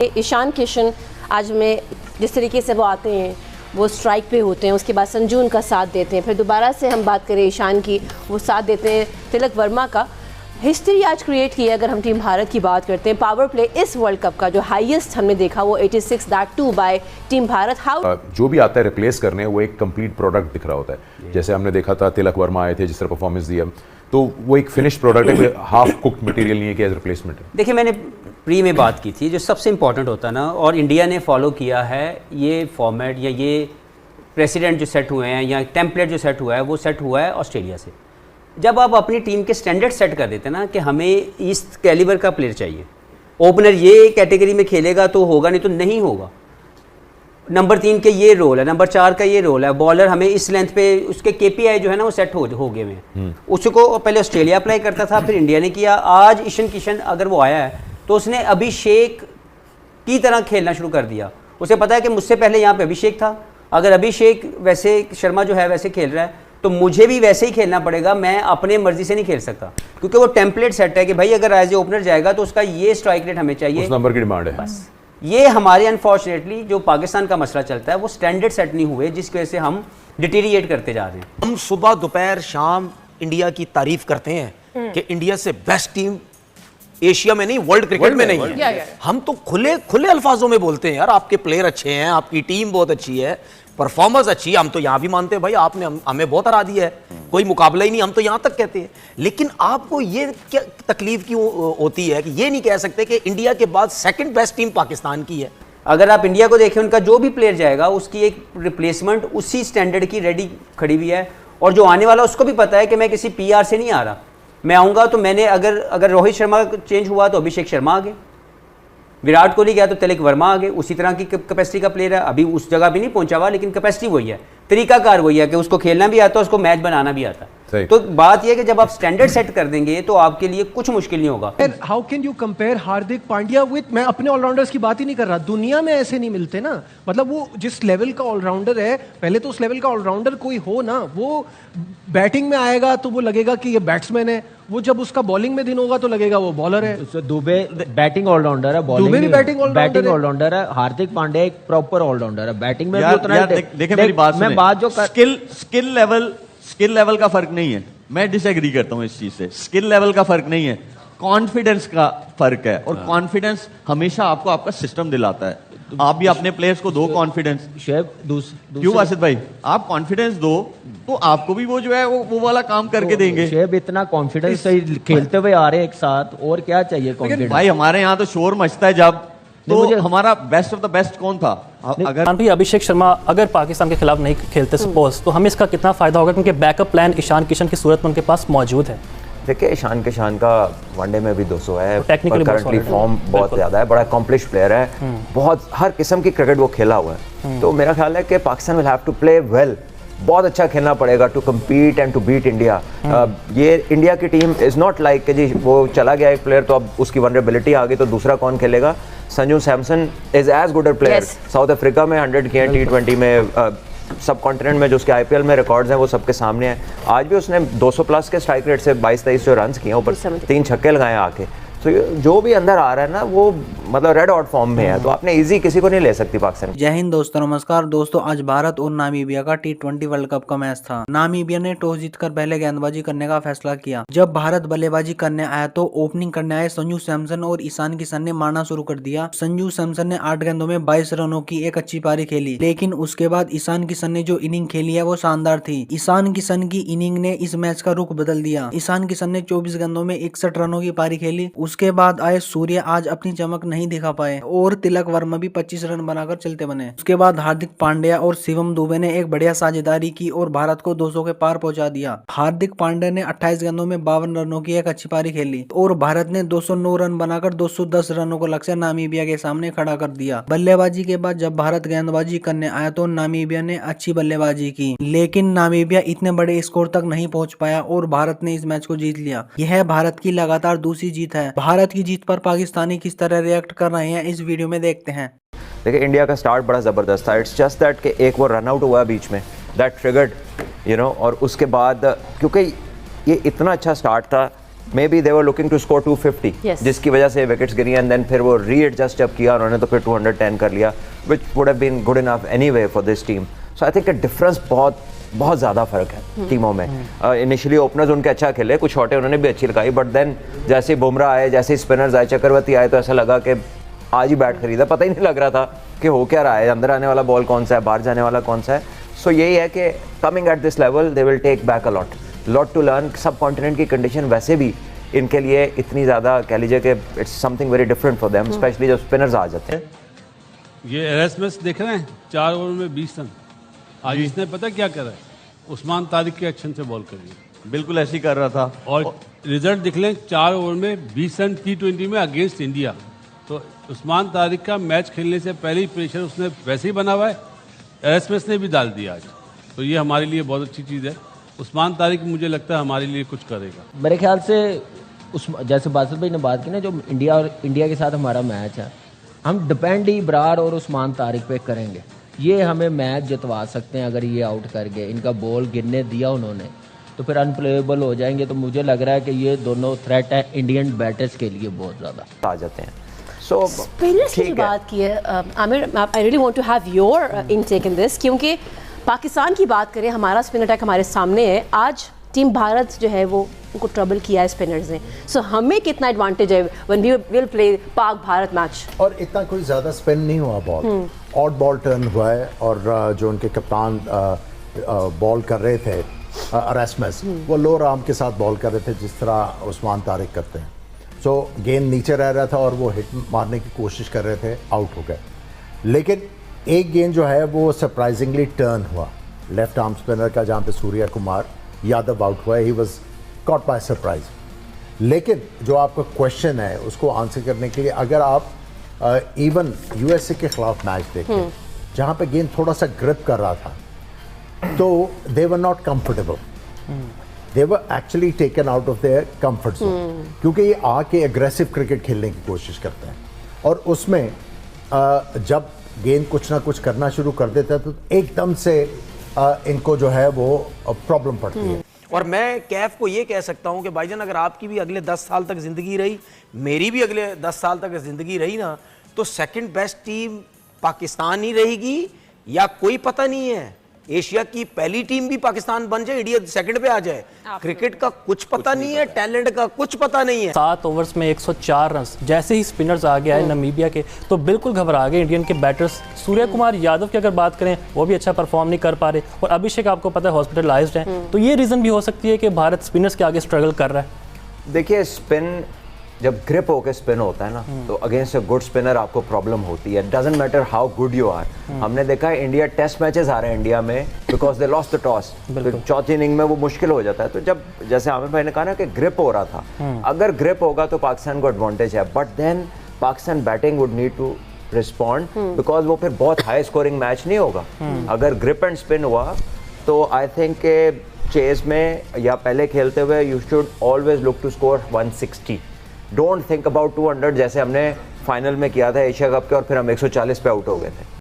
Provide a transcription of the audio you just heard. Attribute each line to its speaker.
Speaker 1: ईशान किशन आज में जिस तरीके से वो आते हैं, वो स्ट्राइक पे होते हैं, उसके बाद संजू उनका साथ देते हैं, फिर दोबारा से हम बात करें ईशान की, वो साथ देते हैं तिलक वर्मा का। हिस्ट्री आज क्रिएट की है। अगर हम टीम भारत की बात करते हैं, पावर प्ले इस वर्ल्ड कप का जो हाईएस्ट हमने देखा वो 86 that too by team Bharat. How
Speaker 2: जो भी आता है रिप्लेस करने, वो एक कंप्लीट प्रोडक्ट दिख रहा होता है। जैसे हमने देखा था तिलक वर्मा आए थे, जिस तरह परफॉर्मेंस दिया, तो वो एक फिनिश्ड प्रोडक्ट है, हाफ कुक्ड मटेरियल नहीं है कि एज रिप्लेसमेंट है।
Speaker 3: देखिए, मैंने प्री में बात की थी, जो सबसे इंपॉर्टेंट होता है ना, और इंडिया ने फॉलो किया है ये फॉर्मेट या ये प्रेसिडेंट जो सेट हुए हैं या टेम्पलेट जो सेट हुआ है, वो सेट हुआ है ऑस्ट्रेलिया से। जब आप अपनी टीम के स्टैंडर्ड सेट कर देते हैं ना कि हमें इस कैलिबर का प्लेयर चाहिए, ओपनर ये कैटेगरी में खेलेगा तो होगा, नहीं तो नहीं होगा। नंबर 3 के ये रोल है, नंबर 4 का ये रोल है, बॉलर हमें इस लेंथ पे, उसके KPI जो है ना वो सेट हो गए हैं। उसको पहले ऑस्ट्रेलिया अप्लाई करता था, फिर इंडिया ने किया। आज ईशान किशन अगर वो आया है तो उसने अभिषेक की तरह खेलना शुरू कर दिया। उसे पता है कि मुझसे पहले यहाँ पे अभिषेक था, अगर अभिषेक वैसे शर्मा जो है वैसे खेल रहा है तो मुझे भी वैसे ही खेलना पड़ेगा, मैं अपने मर्जी से नहीं खेल सकता, क्योंकि वो टेम्पलेट सेट है कि भाई अगर एज ए ओपनर जाएगा तो उसका ये स्ट्राइक रेट हमें चाहिए,
Speaker 2: उस नंबर की डिमांड है।
Speaker 3: बस ये हमारे अनफॉर्चुनेटली जो पाकिस्तान का मसला चलता है, वो स्टैंडर्ड सेट नहीं हुए, जिसकी वजह से हम डिटीरिएट करते जा रहे हैं।
Speaker 4: हम सुबह दोपहर शाम इंडिया की तारीफ करते हैं कि इंडिया से बेस्ट टीम एशिया में नहीं, वर्ल्ड क्रिकेट में नहीं है। हम तो खुले खुले अल्फाजों में बोलते हैं, यार आपके प्लेयर अच्छे हैं, आपकी टीम बहुत अच्छी है, परफॉर्मेंस अच्छी है। हम तो यहां भी मानते हैं भाई आपने हमें बहुत हरा दिया है, कोई मुकाबला ही नहीं, हम तो यहां तक कहते हैं। लेकिन आपको ये क्या तकलीफ क्यों होती है कि ये नहीं कह सकते कि इंडिया के बाद सेकंड बेस्ट टीम पाकिस्तान की है?
Speaker 3: अगर आप इंडिया को देखें, उनका जो भी प्लेयर जाएगा उसकी एक रिप्लेसमेंट उसी स्टैंडर्ड की रेडी खड़ी हुई है, और जो आने वाला उसको भी पता है कि मैं किसी PR से नहीं आ रहा, मैं आऊँगा तो मैंने अगर रोहित शर्मा चेंज हुआ तो अभिषेक शर्मा आ गए, विराट कोहली गया तो तिलक वर्मा आ गए, उसी तरह की कैपेसिटी का प्लेयर है। अभी उस जगह भी नहीं पहुंचा हुआ, लेकिन कैपेसिटी वही है, तरीकाकार वही है कि उसको खेलना भी आता है, उसको मैच बनाना भी आता है। तो बात यह है कि जब आप स्टैंडर्ड सेट कर देंगे तो आपके लिए कुछ मुश्किल नहीं होगा।
Speaker 5: How can you compare Hardik Pandya with, मैं अपने ऑलराउंडर्स की बात ही नहीं कर रहा, दुनिया में ऐसे नहीं मिलते ना। मतलब वो जिस लेवल का ऑलराउंडर है, पहले तो उस लेवल का ऑलराउंडर कोई हो ना, वो बैटिंग में आएगा तो वो लगेगा कि ये बैट्समैन है, वो जब उसका बॉलिंग में दिन होगा तो लगेगा वो बॉलर है।
Speaker 6: दुबे बैटिंग ऑलराउंडर है, बॉलिंग
Speaker 5: दुबे भी बैटिंग
Speaker 6: ऑलराउंडर है। हार्दिक पांड्या एक प्रॉपर ऑलराउंडर है, बैटिंग में भी उतना।
Speaker 7: देखिए मेरी बात सुनिए,
Speaker 6: मैं बात जो
Speaker 7: स्किल लेवल का फर्क नहीं है, मैं डिसएग्री करता हूं इस चीज से। स्किल लेवल का फर्क नहीं है, कॉन्फिडेंस का फर्क है, और कॉन्फिडेंस हमेशा आपको आपका सिस्टम दिलाता है। आप भी अपने प्लेयर्स को दो कॉन्फिडेंस। क्यों वासिद भाई, आप कॉन्फिडेंस दो तो आपको भी वो जो है वो वाला काम करके देंगे।
Speaker 6: शेब इतना कॉन्फिडेंस से खेलते हुए आ रहे हैं एक साथ, और क्या चाहिए कॉन्फिडेंस?
Speaker 7: भाई हमारे यहाँ तो शोर मचता है जब, तो मुझे हमारा बेस्ट ऑफ द बेस्ट कौन था?
Speaker 8: अगर भी अभिषेक शर्मा अगर पाकिस्तान के खिलाफ नहीं खेलते सपोज, तो हमें इसका कितना फायदा होगा, क्योंकि बैकअप प्लान ईशान किशन की सूरत में उनके पास मौजूद है।
Speaker 9: देखिए ईशान किशन का वनडे में भी 200 है,
Speaker 8: टेक्निकली
Speaker 9: करंटली फॉर्म बहुत ज़्यादा है, बड़ा अकम्प्लिश प्लेयर है, बहुत हर किस्म की क्रिकेट वो खेला हुआ है। तो मेरा ख्याल है कि Pakistan will have to play well, बहुत अच्छा खेलना पड़ेगा to compete and to beat India. ये इंडिया की टीम इज़ नॉट लाइक कि जी वो चला गया एक प्लेयर तो अब उसकी वनरेबिलिटी आ गई तो दूसरा कौन खेलेगा। Sanju Samson is as good a player, South Africa में 100 किए, T20 में, सब कॉन्टिनेंट में जो उसके IPL में रिकॉर्ड्स हैं वो सबके सामने हैं। आज भी उसने 200 प्लस के स्ट्राइक रेट से 22-23 जो रन्स किए, ऊपर 3 छक्के लगाए आके। तो जो भी अंदर आ रहा है ना, वो मतलब रेड हॉट फॉर्म में है, तो आपने इजी किसी को नहीं ले सकती पाकिस्तान।
Speaker 10: जय हिंद दोस्तों, नमस्कार दोस्तों। आज भारत और नामीबिया का T20 वर्ल्ड कप का मैच था। नामीबिया ने टॉस जीतकर पहले गेंदबाजी करने का फैसला किया। जब भारत बल्लेबाजी करने आया तो ओपनिंग करने आए संजू सैमसन और ईशान किशन ने मारना शुरू कर दिया। संजू सैमसन ने 8 गेंदों में 22 रनों की एक अच्छी पारी खेली, लेकिन उसके बाद ईशान किशन ने जो इनिंग खेली है वो शानदार थी। ईशान किशन की इनिंग ने इस मैच का रुख बदल दिया। ईशान किशन ने 24 गेंदों में 61 रनों की पारी खेली। उसके बाद आए सूर्य आज अपनी चमक नहीं दिखा पाए, और तिलक वर्मा भी 25 रन बनाकर चलते बने। उसके बाद हार्दिक पांड्या और शिवम दुबे ने एक बढ़िया साझेदारी की और भारत को 200 के पार पहुंचा दिया। हार्दिक पांड्या ने 28 गेंदों में 52 रनों की एक अच्छी पारी खेली, और भारत ने 209 रन बनाकर 210 रनों को लक्ष्य नामीबिया के सामने खड़ा कर दिया। बल्लेबाजी के बाद जब भारत गेंदबाजी करने आया तो नामीबिया ने अच्छी बल्लेबाजी की, लेकिन नामीबिया इतने बड़े स्कोर तक नहीं पहुंच पाया और भारत ने इस मैच को जीत लिया। यह भारत की लगातार दूसरी जीत है। भारत की जीत पर पाकिस्तानी किस तरह रिएक्ट कर रहे हैं इस वीडियो में देखते हैं।
Speaker 9: देखिए इंडिया का स्टार्ट बड़ा ज़बरदस्त था। इट्स जस्ट दैट कि एक वो रन आउट हुआ बीच में, दैट ट्रिगर्ड और उसके बाद क्योंकि ये इतना अच्छा स्टार्ट था maybe they were looking to score 250
Speaker 1: Yes.
Speaker 9: जिसकी वजह से विकेट्स गिरी एंड देन फिर वो रीएडजस्ट जब किया उन्होंने तो फिर 210 कर लिया which would have been good enough anyway for this team. So I think difference बहुत ज़्यादा फर्क है टीमों में। इनिशियली ओपनर्स उनके अच्छा खेले, कुछ शॉटें उन्होंने भी अच्छी लगाई, बट देन जैसे बुमराह आए, जैसे स्पिनर्स आए, चक्रवर्ती आए, तो ऐसा लगा कि आज ही बैट खरीदा, पता ही नहीं लग रहा था कि हो क्या रहा है, अंदर आने वाला बॉल कौन सा है, बाहर जाने वाला कौन सा है। सो यही है कि coming at this level they will take back a lot to learn. Subcontinent की कंडीशन वैसे भी इनके लिए इतनी ज़्यादा कह लीजिए कि it's something very different for them, specially जब स्पिनर्स आ जाते हैं।
Speaker 11: ये एरस्मस देख रहे हैं, 4 ओवर में 20 रन। आज इसने पता क्या करा है, उस्मान तारिक के एक्शन से बॉल करी,
Speaker 7: बिल्कुल ऐसे ही कर रहा था।
Speaker 11: और रिजल्ट दिख लें, 4 ओवर में 20 रन T20 में अगेंस्ट इंडिया। तो उस्मान तारिक का मैच खेलने से पहले ही प्रेशर उसने वैसे ही बना हुआ है, एरस्मस ने भी डाल दिया आज। तो ये हमारे लिए बहुत अच्छी चीज़ है। उस्मान तारिक मुझे लगता है हमारे लिए कुछ करेगा।
Speaker 6: मेरे ख्याल से उस जैसे बासिल भाई ने बात की ना, जो इंडिया के साथ हमारा मैच है, हम डिपेंड ही इब्रार और उस्मान तारिक पे करेंगे। ये हमें मैच जितवा सकते हैं अगर ये आउट कर गए, इनका बॉल गिरने दिया उन्होंने तो फिर अनप्लेएबल हो जाएंगे। तो मुझे लग रहा है कि ये दोनों थ्रेट है इंडियन बैटर्स के लिए बहुत ज़्यादा
Speaker 9: आ जाते हैं। सो
Speaker 1: स्पिनर्स की जो बात की है Aamir, I really want to have your intake in this, क्योंकि पाकिस्तान की बात करें, हमारा स्पिन अटैक हमारे सामने है। आज टीम भारत जो है वो उनको ट्रबल किया है स्पिनर्स ने। सो हमें कितना एडवांटेज है when we will play Pak Bharat match?
Speaker 12: और इतना कोई ज़्यादा स्पिन नहीं हुआ बॉल, ऑड बॉल टर्न हुआ है। और जो उनके कप्तान बॉल कर रहे थे एरस्मस, वो लोअर आर्म के साथ बॉल कर रहे थे जिस तरह उस्मान तारिक करते हैं। सो गेंद नीचे रह रहा था और वो हिट मारने की कोशिश कर रहे थे, आउट हो गए। लेकिन एक गेंद जो है वो सरप्राइजिंगली टर्न हुआ लेफ्ट आर्म स्पिनर का, जहाँ पे सूर्या कुमार यादव आउट हुआ है। He was caught by surprise. लेकिन जो आपका क्वेश्चन है उसको आंसर करने के लिए अगर आप इवन यूएसए के खिलाफ मैच देखें जहाँ पे गेंद थोड़ा सा ग्रिप कर रहा था, तो they were not comfortable, they were actually taken out of their comfort zone, क्योंकि ये आके एग्रेसिव क्रिकेट खेलने की कोशिश करते हैं। और उसमें जब गेंद कुछ ना कुछ करना शुरू कर देता है तो एकदम से इनको जो है वो प्रॉब्लम पड़ती है।
Speaker 4: और मैं कैफ को ये कह सकता हूं कि भाईजान अगर आपकी भी अगले 10 साल तक जिंदगी रही, मेरी भी अगले 10 साल तक जिंदगी रही ना, तो सेकंड बेस्ट टीम पाकिस्तान ही रहेगी या कोई पता नहीं है। एशिया की पहली टीम भी पाकिस्तान बन जाए, इंडिया सेकंड पे आ जाए। क्रिकेट का कुछ पता नहीं है, टैलेंट का कुछ पता नहीं है।
Speaker 8: 7 ओवर्स में 104 रन जैसे ही स्पिनर्स आ गया है नामीबिया के, तो बिल्कुल घबरा गए इंडियन के बैटर्स। सूर्य कुमार यादव की अगर बात करें, वो भी अच्छा परफॉर्म नहीं कर पा रहे, और अभिषेक आपको पता है हॉस्पिटलाइज्ड हैं। तो ये रीज़न भी हो सकती है कि भारत स्पिनर्स के आगे स्ट्रगल कर रहा है।
Speaker 9: देखिए, स्पिन जब ग्रिप होकर स्पिन होता है ना, तो अगेंस्ट अ गुड स्पिनर आपको प्रॉब्लम होती है। Doesn't matter how good you are. हमने देखा है इंडिया टेस्ट मैचेस आ रहे हैं इंडिया में because they lost the toss, तो चौथी इनिंग में वो मुश्किल हो जाता है। तो जब जैसे आमिर भाई ने कहा ना कि ग्रिप हो रहा था, अगर ग्रिप होगा तो पाकिस्तान को एडवांटेज है, but then Pakistan batting would need to respond because वो फिर बहुत हाई स्कोरिंग मैच नहीं होगा। अगर ग्रिप एंड स्पिन हुआ तो आई थिंक चेस में या पहले खेलते हुए you should always look to score 160। Don't think about 200 जैसे हमने फाइनल में किया था एशिया कप के, और फिर हम 140 पे आउट हो गए थे।